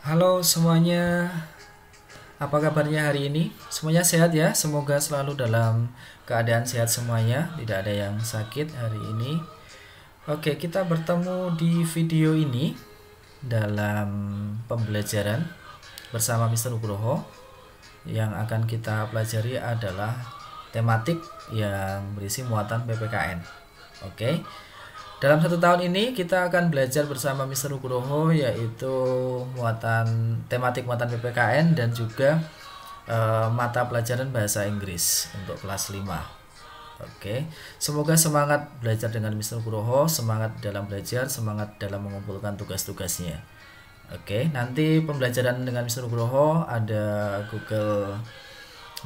Halo semuanya, apa kabarnya hari ini? Semuanya sehat ya, semoga selalu dalam keadaan sehat semuanya, tidak ada yang sakit hari ini. Oke, kita bertemu di video ini dalam pembelajaran bersama Mr. Nugroho. Yang akan kita pelajari adalah tematik yang berisi muatan PPKN. Oke. Dalam 1 tahun ini kita akan belajar bersama Mr. Nugroho yaitu tematik muatan PPKN dan juga mata pelajaran bahasa Inggris untuk kelas 5. Oke, semoga semangat belajar dengan Mr. Nugroho, semangat dalam belajar, semangat dalam mengumpulkan tugas-tugasnya. Oke, nanti pembelajaran dengan Mr. Nugroho ada Google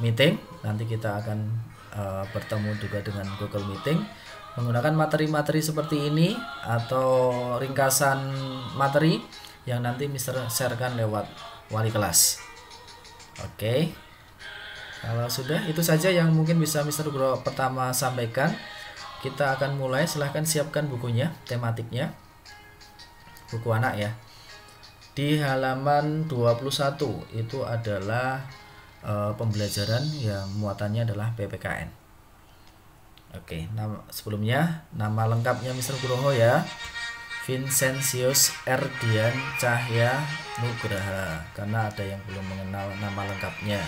Meeting. Nanti kita akan bertemu juga dengan Google Meeting menggunakan materi-materi seperti ini atau ringkasan materi yang nanti Mr. sharekan lewat wali kelas. Oke. Kalau sudah, itu saja yang mungkin bisa Mr. Nugroho pertama sampaikan. Kita akan mulai, silahkan siapkan bukunya, tematiknya. Buku anak ya. Di halaman 21 itu adalah pembelajaran yang muatannya adalah PPKN. Oke, sebelumnya nama lengkapnya Mr. Nugroho ya, Vincentius Erdian Cahya Nugraha, karena ada yang belum mengenal nama lengkapnya.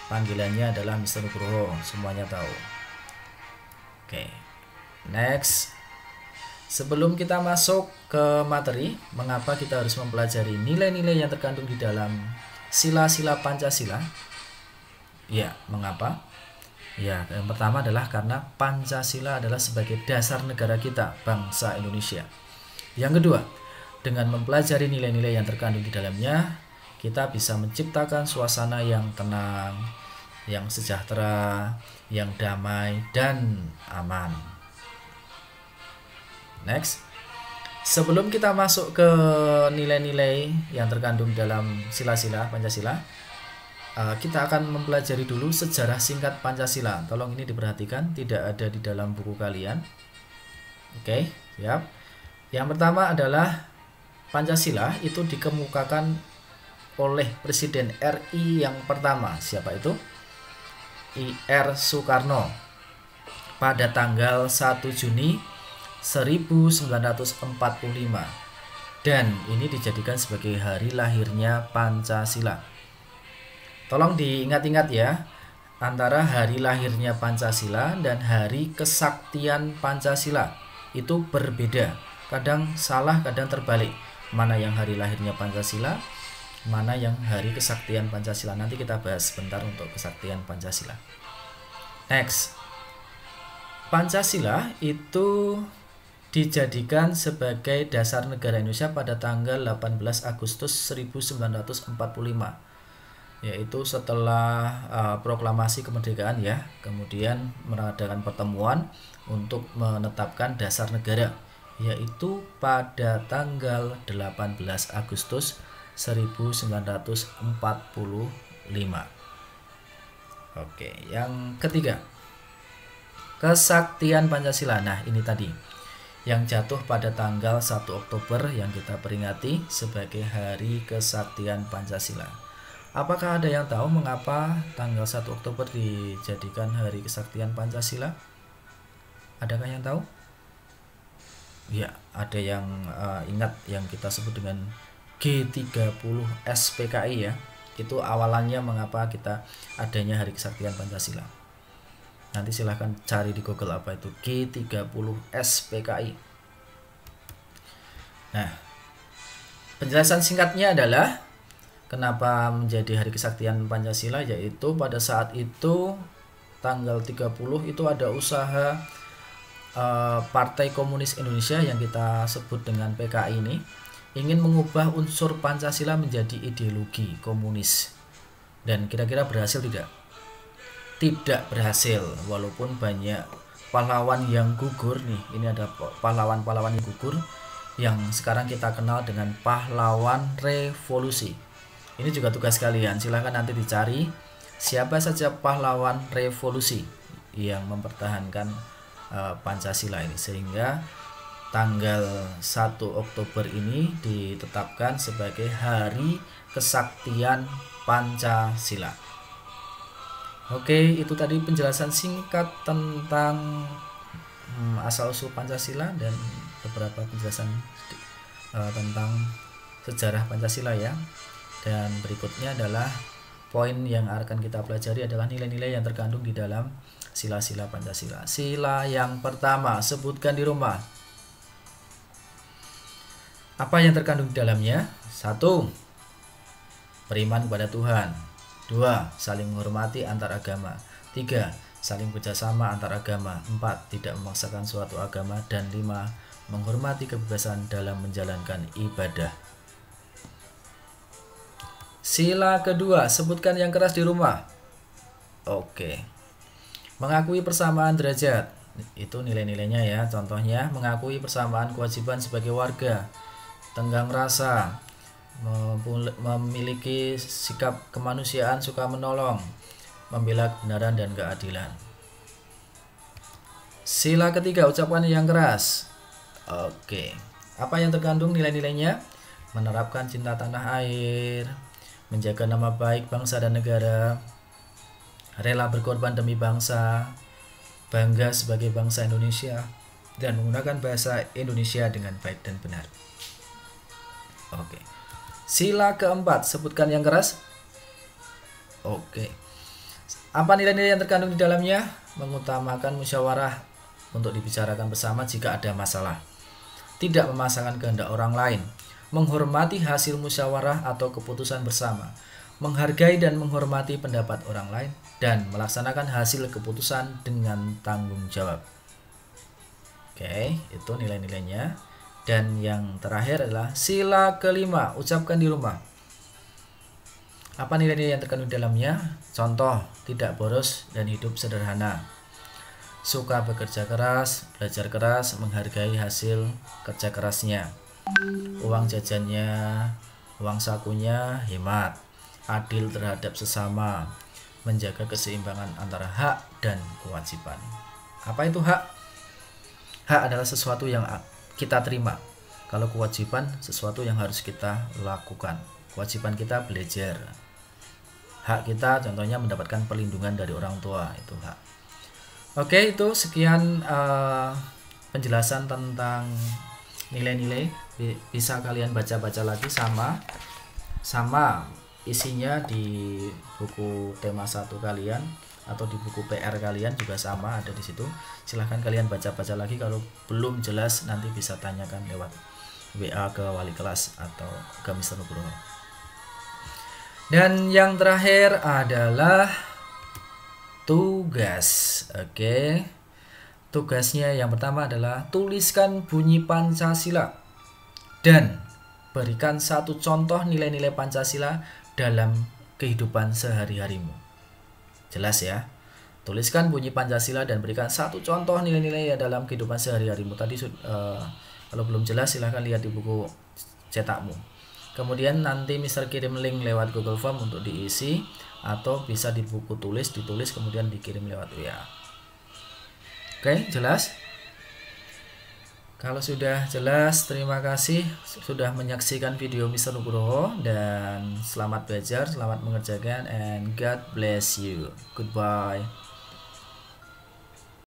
Panggilannya adalah Mr. Nugroho, semuanya tahu. Oke, next. Sebelum kita masuk ke materi, mengapa kita harus mempelajari nilai-nilai yang terkandung di dalam sila-sila Pancasila? Ya, mengapa? Ya, yang pertama adalah karena Pancasila adalah sebagai dasar negara kita, bangsa Indonesia. Yang kedua, dengan mempelajari nilai-nilai yang terkandung di dalamnya, kita bisa menciptakan suasana yang tenang, yang sejahtera, yang damai, dan aman. Next. Sebelum kita masuk ke nilai-nilai yang terkandung dalam sila-sila Pancasila, kita akan mempelajari dulu sejarah singkat Pancasila. Tolong ini diperhatikan, tidak ada di dalam buku kalian. Oke, siap. Yang pertama adalah Pancasila itu dikemukakan oleh Presiden RI yang pertama. Siapa itu? I.R. Soekarno pada tanggal 1 Juni 1945. Dan ini dijadikan sebagai hari lahirnya Pancasila. Tolong diingat-ingat ya, antara hari lahirnya Pancasila dan hari kesaktian Pancasila itu berbeda. Kadang salah, kadang terbalik. Mana yang hari lahirnya Pancasila, mana yang hari kesaktian Pancasila. Nanti kita bahas sebentar untuk kesaktian Pancasila. Next. Pancasila itu dijadikan sebagai dasar negara Indonesia pada tanggal 18 Agustus 1945. Yaitu setelah proklamasi kemerdekaan ya, kemudian mengadakan pertemuan untuk menetapkan dasar negara, yaitu pada tanggal 18 Agustus 1945. Oke, yang ketiga, kesaktian Pancasila. Nah, ini tadi yang jatuh pada tanggal 1 Oktober yang kita peringati sebagai Hari Kesaktian Pancasila. Apakah ada yang tahu mengapa tanggal 1 Oktober dijadikan Hari Kesaktian Pancasila? Adakah yang tahu? Ya, ada yang ingat yang kita sebut dengan G30 SPKI ya. Itu awalannya mengapa kita adanya Hari Kesaktian Pancasila. Nanti silahkan cari di Google apa itu G30 SPKI. Nah, penjelasan singkatnya adalah kenapa menjadi Hari Kesaktian Pancasila, yaitu pada saat itu tanggal 30 itu ada usaha Partai Komunis Indonesia yang kita sebut dengan PKI ini ingin mengubah unsur Pancasila menjadi ideologi komunis. Dan kira-kira berhasil tidak? Tidak berhasil, walaupun banyak pahlawan yang gugur nih. Ini ada pahlawan-pahlawan yang gugur yang sekarang kita kenal dengan pahlawan revolusi. Ini juga tugas kalian, silahkan nanti dicari siapa saja pahlawan revolusi yang mempertahankan Pancasila ini, sehingga tanggal 1 Oktober ini ditetapkan sebagai Hari Kesaktian Pancasila. Oke, itu tadi penjelasan singkat tentang asal-usul Pancasila dan beberapa penjelasan tentang sejarah Pancasila ya. Dan berikutnya adalah poin yang akan kita pelajari adalah nilai-nilai yang terkandung di dalam sila-sila Pancasila. Sila yang pertama, sebutkan di rumah. Apa yang terkandung di dalamnya? 1. Beriman kepada Tuhan. 2. Saling menghormati antar agama. 3. Saling bekerjasama antar agama. 4. Tidak memaksakan suatu agama. Dan 5. Menghormati kebebasan dalam menjalankan ibadah. Sila kedua, sebutkan yang keras di rumah. Oke. Mengakui persamaan derajat. Itu nilai-nilainya ya. Contohnya, mengakui persamaan kewajiban sebagai warga. Tenggang rasa. Memiliki sikap kemanusiaan, suka menolong, membela kebenaran dan keadilan. Sila ketiga, ucapan yang keras. Oke. Apa yang terkandung nilai-nilainya? Menerapkan cinta tanah air, menjaga nama baik bangsa dan negara, rela berkorban demi bangsa, bangga sebagai bangsa Indonesia, dan menggunakan bahasa Indonesia dengan baik dan benar. Oke. Sila keempat, sebutkan yang keras. Oke. Apa nilai-nilai yang terkandung di dalamnya? Mengutamakan musyawarah untuk dibicarakan bersama jika ada masalah. Tidak memaksakan kehendak orang lain. Menghormati hasil musyawarah atau keputusan bersama. Menghargai dan menghormati pendapat orang lain. Dan melaksanakan hasil keputusan dengan tanggung jawab. Oke, itu nilai-nilainya. Dan yang terakhir adalah sila kelima, ucapkan di rumah. Apa nilai-nilai yang terkandung di dalamnya? Contoh, tidak boros dan hidup sederhana. Suka bekerja keras, belajar keras, menghargai hasil kerja kerasnya. Uang jajannya, uang sakunya hemat. Adil terhadap sesama. Menjaga keseimbangan antara hak dan kewajiban. Apa itu hak? Hak adalah sesuatu yang kita terima. Kalau kewajiban, sesuatu yang harus kita lakukan. Kewajiban kita belajar. Hak kita contohnya mendapatkan perlindungan dari orang tua, itu hak. Oke, itu sekian penjelasan tentang nilai-nilai. Bisa kalian baca-baca lagi sama isinya di buku tema 1 kalian atau di buku PR kalian juga sama ada di situ. Silahkan kalian baca-baca lagi, kalau belum jelas nanti bisa tanyakan lewat WA ke wali kelas atau ke Mr. Nugroho. Dan yang terakhir adalah tugas. Oke. Tugasnya yang pertama adalah tuliskan bunyi Pancasila dan berikan satu contoh nilai-nilai Pancasila dalam kehidupan sehari-harimu. Jelas ya? Tuliskan bunyi Pancasila dan berikan satu contoh nilai-nilai dalam kehidupan sehari-harimu. Tadi kalau belum jelas silahkan lihat di buku cetakmu. Kemudian nanti Mister kirim link lewat Google Form untuk diisi, atau bisa di buku ditulis kemudian dikirim lewat WA. Oke, jelas? Kalau sudah jelas, terima kasih sudah menyaksikan video Mr. Nugroho, dan selamat belajar, selamat mengerjakan, and God bless you. Goodbye.